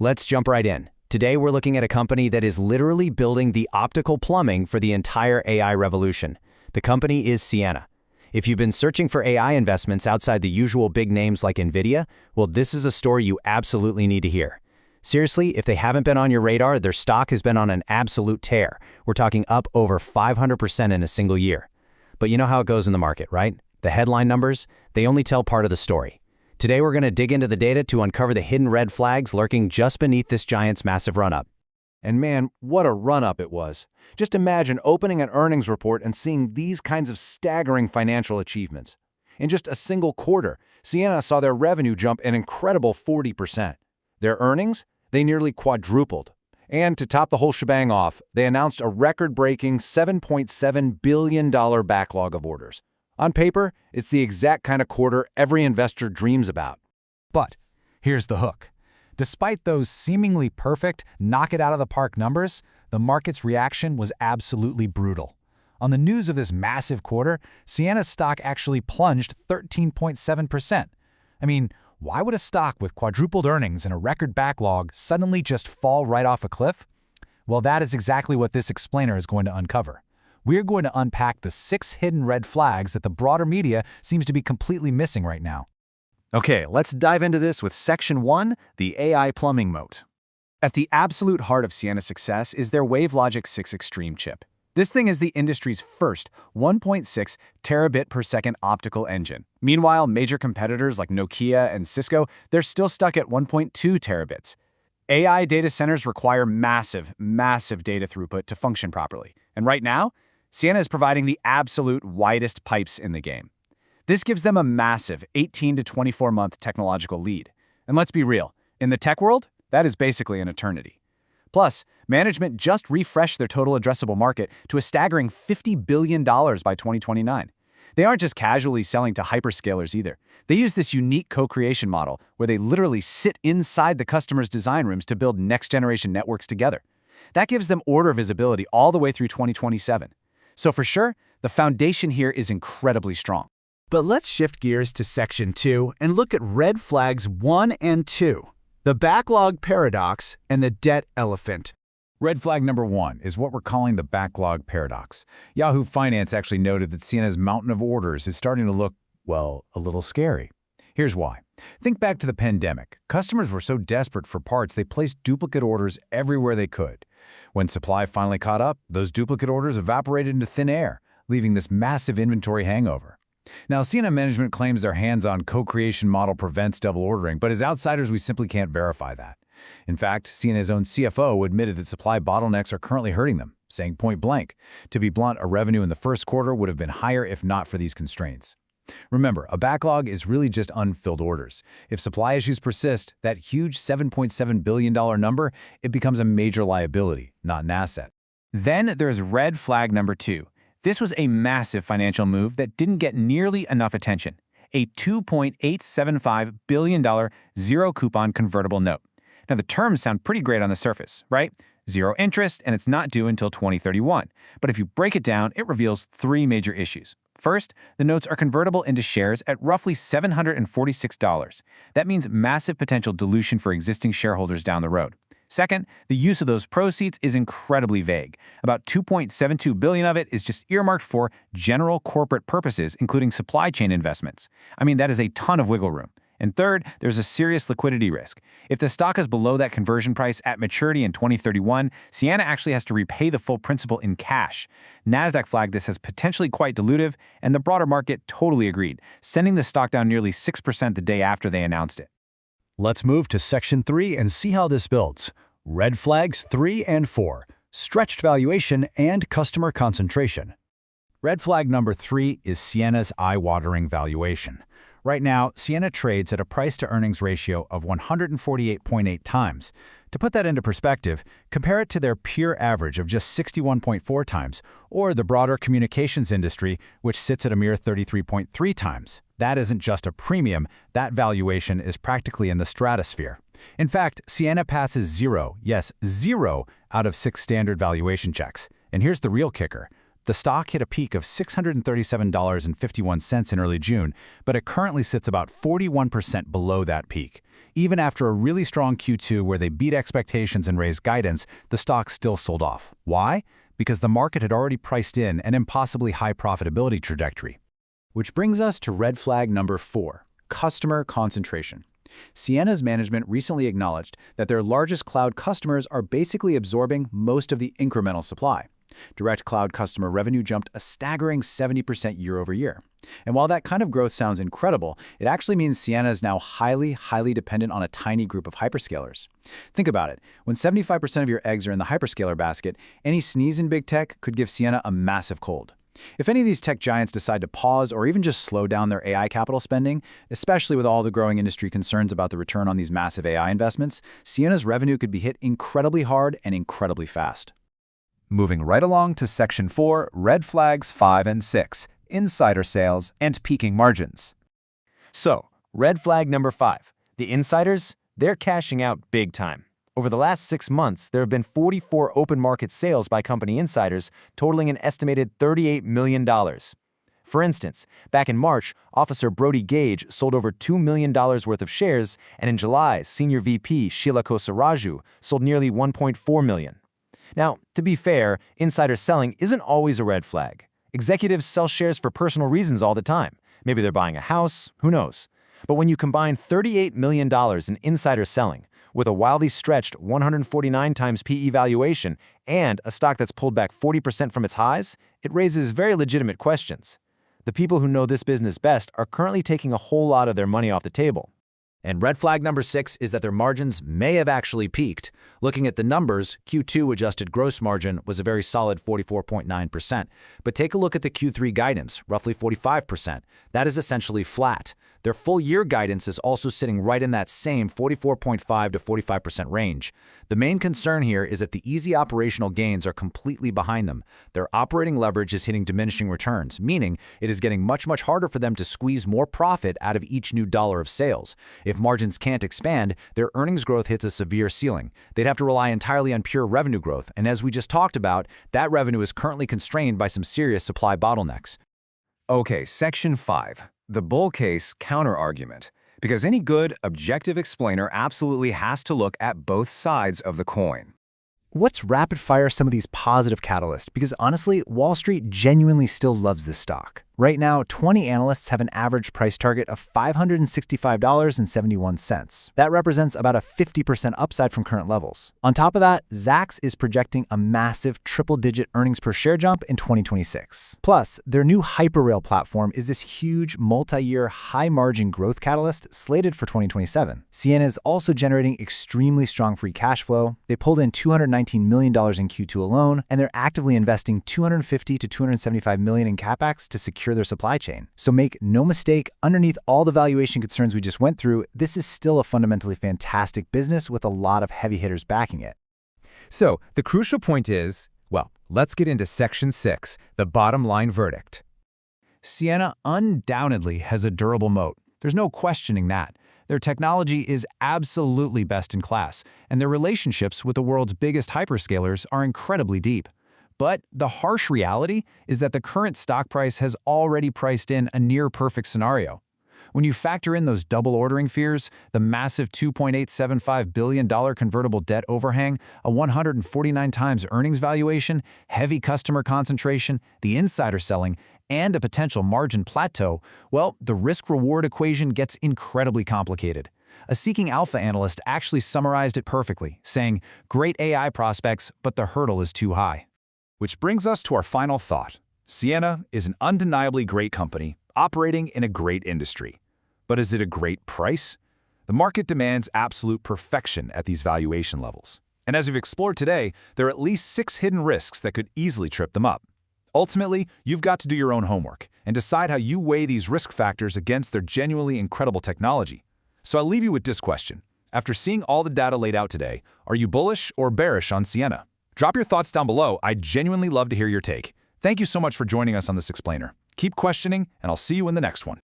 Let's jump right in. Today we're looking at a company that is literally building the optical plumbing for the entire AI revolution. The company is Ciena. If you've been searching for AI investments outside the usual big names like NVIDIA, well, this is a story you absolutely need to hear. Seriously, if they haven't been on your radar, their stock has been on an absolute tear. We're talking up over 500% in a single year. But you know how it goes in the market, right? The headline numbers, they only tell part of the story. Today we're going to dig into the data to uncover the hidden red flags lurking just beneath this giant's massive run-up. And man, what a run-up it was. Just imagine opening an earnings report and seeing these kinds of staggering financial achievements. In just a single quarter, Ciena saw their revenue jump an incredible 40%. Their earnings? They nearly quadrupled. And to top the whole shebang off, they announced a record-breaking $7.7 billion backlog of orders. On paper, it's the exact kind of quarter every investor dreams about. But here's the hook. Despite those seemingly perfect, knock-it-out-of-the-park numbers, the market's reaction was absolutely brutal. On the news of this massive quarter, Ciena's stock actually plunged 13.7%. I mean, why would a stock with quadrupled earnings and a record backlog suddenly just fall right off a cliff? Well, that is exactly what this explainer is going to uncover. We're going to unpack the 6 hidden red flags that the broader media seems to be completely missing right now. Okay, let's dive into this with Section 1, the AI plumbing moat. At the absolute heart of Ciena's success is their WaveLogic 6 Extreme chip. This thing is the industry's first 1.6 terabit per second optical engine. Meanwhile, major competitors like Nokia and Cisco, they're still stuck at 1.2 terabits. AI data centers require massive data throughput to function properly. And right now, Ciena is providing the absolute widest pipes in the game. This gives them a massive 18 to 24-month technological lead. And let's be real, in the tech world, that is basically an eternity. Plus, management just refreshed their total addressable market to a staggering $50 billion by 2029. They aren't just casually selling to hyperscalers either. They use this unique co-creation model where they literally sit inside the customer's design rooms to build next-generation networks together. That gives them order visibility all the way through 2027. So for sure, the foundation here is incredibly strong. But let's shift gears to Section 2 and look at red flags 1 and 2, the backlog paradox and the debt elephant. Red flag number 1 is what we're calling the backlog paradox. Yahoo Finance actually noted that Ciena's mountain of orders is starting to look, well, a little scary. Here's why. Think back to the pandemic. Customers were so desperate for parts they placed duplicate orders everywhere they could. When supply finally caught up, those duplicate orders evaporated into thin air, leaving this massive inventory hangover. Now, Ciena management claims their hands-on co-creation model prevents double ordering, but as outsiders, we simply can't verify that. In fact, Ciena's own CFO admitted that supply bottlenecks are currently hurting them, saying point blank, to be blunt, a revenue in the first quarter would have been higher if not for these constraints. Remember, a backlog is really just unfilled orders. If supply issues persist, that huge $7.7 billion number, it becomes a major liability, not an asset. Then there's red flag number 2. This was a massive financial move that didn't get nearly enough attention. A $2.875 billion zero-coupon convertible note. Now, the terms sound pretty great on the surface, right? Zero interest, and it's not due until 2031. But if you break it down, it reveals 3 major issues. First, the notes are convertible into shares at roughly $746. That means massive potential dilution for existing shareholders down the road. Second, the use of those proceeds is incredibly vague. About $2.72 billion of it is just earmarked for general corporate purposes, including supply chain investments. I mean, that is a ton of wiggle room. And third, there's a serious liquidity risk. If the stock is below that conversion price at maturity in 2031, Ciena actually has to repay the full principal in cash. Nasdaq flagged this as potentially quite dilutive, and the broader market totally agreed, sending the stock down nearly 6% the day after they announced it. Let's move to Section 3 and see how this builds. Red flags 3 and 4, stretched valuation and customer concentration. Red flag number 3 is Ciena's eye-watering valuation. Right now, Ciena trades at a price-to-earnings ratio of 148.8 times. To put that into perspective, compare it to their peer average of just 61.4 times, or the broader communications industry, which sits at a mere 33.3 times. That isn't just a premium, that valuation is practically in the stratosphere. In fact, Ciena passes 0, yes, 0, out of 6 standard valuation checks. And here's the real kicker. The stock hit a peak of $637.51 in early June, but it currently sits about 41% below that peak. Even after a really strong Q2 where they beat expectations and raised guidance, the stock still sold off. Why? Because the market had already priced in an impossibly high profitability trajectory. Which brings us to red flag number 4, customer concentration. Ciena's management recently acknowledged that their largest cloud customers are basically absorbing most of the incremental supply. Direct cloud customer revenue jumped a staggering 70% year over year. And while that kind of growth sounds incredible, it actually means Ciena is now highly dependent on a tiny group of hyperscalers. Think about it. When 75% of your eggs are in the hyperscaler basket, any sneeze in big tech could give Ciena a massive cold. If any of these tech giants decide to pause or even just slow down their AI capital spending, especially with all the growing industry concerns about the return on these massive AI investments, Ciena's revenue could be hit incredibly hard and incredibly fast. Moving right along to Section 4, Red Flags 5 and 6, Insider Sales and Peaking Margins. So, red flag number 5. The insiders, they're cashing out big time. Over the last 6 months, there have been 44 open market sales by company insiders, totaling an estimated $38 million. For instance, back in March, Officer Brody Gage sold over $2 million worth of shares, and in July, Senior VP Sheila Kosaraju sold nearly $1.4 million. Now, to be fair, insider selling isn't always a red flag. Executives sell shares for personal reasons all the time. Maybe they're buying a house, who knows? But when you combine $38 million in insider selling with a wildly stretched 149 times PE valuation and a stock that's pulled back 40% from its highs, it raises very legitimate questions. The people who know this business best are currently taking a whole lot of their money off the table. And red flag number 6 is that their margins may have actually peaked. Looking at the numbers, Q2 adjusted gross margin was a very solid 44.9%. But take a look at the Q3 guidance, roughly 45%. That is essentially flat. Their full-year guidance is also sitting right in that same 44.5 to 45% range. The main concern here is that the easy operational gains are completely behind them. Their operating leverage is hitting diminishing returns, meaning it is getting much harder for them to squeeze more profit out of each new dollar of sales. If margins can't expand, their earnings growth hits a severe ceiling. They'd have to rely entirely on pure revenue growth, and as we just talked about, that revenue is currently constrained by some serious supply bottlenecks. Okay, Section 5. The bull case counter-argument. Because any good, objective explainer absolutely has to look at both sides of the coin. Let's rapid-fire some of these positive catalysts, because honestly, Wall Street genuinely still loves this stock. Right now, 20 analysts have an average price target of $565.71. That represents about a 50% upside from current levels. On top of that, Zacks is projecting a massive triple-digit earnings per share jump in 2026. Plus, their new Hyperrail platform is this huge multi-year high-margin growth catalyst slated for 2027. Ciena is also generating extremely strong free cash flow. They pulled in $219 million in Q2 alone, and they're actively investing $250 to $275 million in CapEx to secure their supply chain. So make no mistake, underneath all the valuation concerns we just went through, this is still a fundamentally fantastic business with a lot of heavy hitters backing it. So, the crucial point is, well, let's get into Section 6, the bottom line verdict. Ciena undoubtedly has a durable moat. There's no questioning that. Their technology is absolutely best in class, and their relationships with the world's biggest hyperscalers are incredibly deep. But the harsh reality is that the current stock price has already priced in a near-perfect scenario. When you factor in those double ordering fears, the massive $2.875 billion convertible debt overhang, a 149 times earnings valuation, heavy customer concentration, the insider selling, and a potential margin plateau, well, the risk-reward equation gets incredibly complicated. A Seeking Alpha analyst actually summarized it perfectly, saying, "Great AI prospects, but the hurdle is too high." Which brings us to our final thought. Ciena is an undeniably great company, operating in a great industry. But is it a great price? The market demands absolute perfection at these valuation levels. And as we've explored today, there are at least 6 hidden risks that could easily trip them up. Ultimately, you've got to do your own homework and decide how you weigh these risk factors against their genuinely incredible technology. So I'll leave you with this question. After seeing all the data laid out today, are you bullish or bearish on Ciena? Drop your thoughts down below. I'd genuinely love to hear your take. Thank you so much for joining us on this explainer. Keep questioning, and I'll see you in the next one.